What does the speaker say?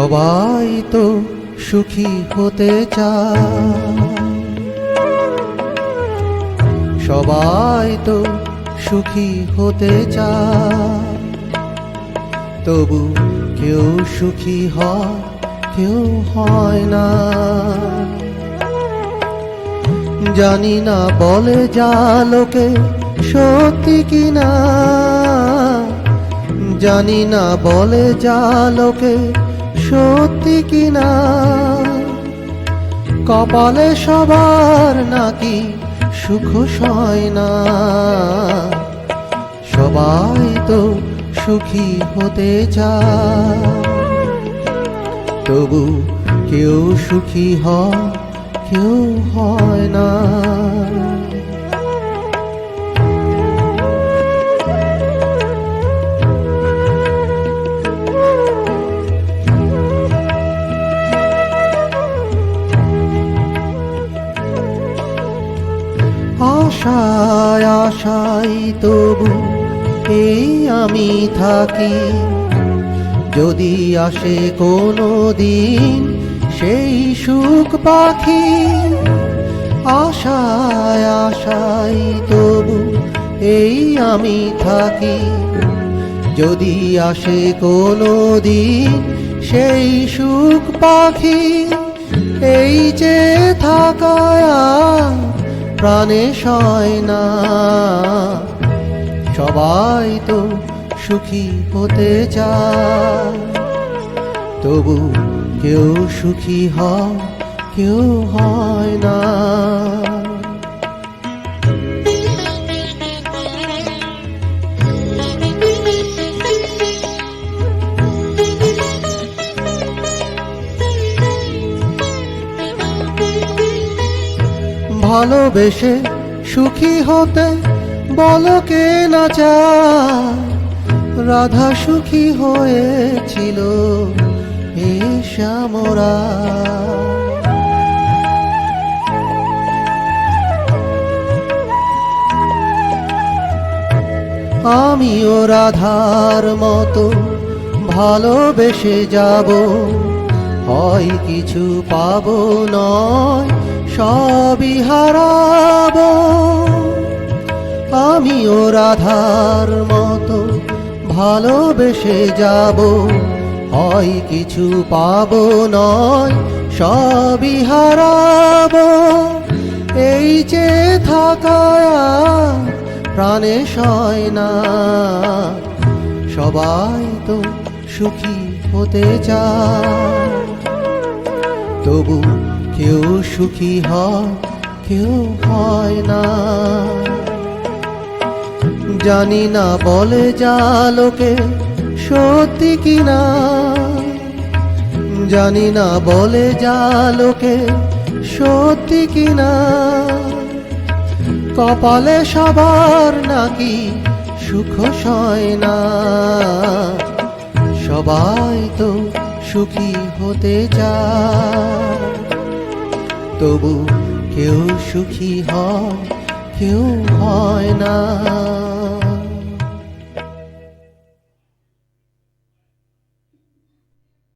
সবাই তো সুখী হতে চায়, সবাই তো সুখী হতে চায়, তবু কেউ সুখী হয় কেউ হয় না। জানি না বলে যা লোকে সত্যি কিনা, জানি না বলে যা লোকে সত্যি কিনা, কপালে সবার নাকি সুখ সয় না। সবাই তো সুখী হতে চায়, তবু কেউ সুখী হয় কেউ হয় না। আশায় আশায় তবু এই আমি থাকি, যদি আসে কোনো দিন সেই সুখ পাখি। আশায় আশায় তবু এই আমি থাকি, যদি আসে কোনো দিন সেই সুখ পাখি। এই যে থাকায় প্রাণে সয় না, সবাই তো সুখী হতে চায়, তবু কেউ সুখী হয় কেউ হয় না। ভালোবেসে সুখী হতে বলো কে না চায়, রাধা সুখী হয়েছিল এ শ্যামরা। আমিও রাধার মতো ভালোবেসে যাব, হয় কিছু পাবো নয় সবই হারাবো। আমিও রাধার মতো ভালোবেসে যাব, হয় কিছু পাবো নয় সবই হারাবো। এই যে থাকায় প্রাণে সয় না, সবাই তো সুখী হতে চায়, তবু কেউ সুখী হয় কেউ হয় না। জানি না বলে যা লোকে সত্যি কিনা, জানি না বলে যা লোকে সত্যি কিনা, কপালে সবার নাকি সুখ সয় না। সবাই তো সুখী হতে চায়, তবু কেউ সুখী হয় কেউ হয় না।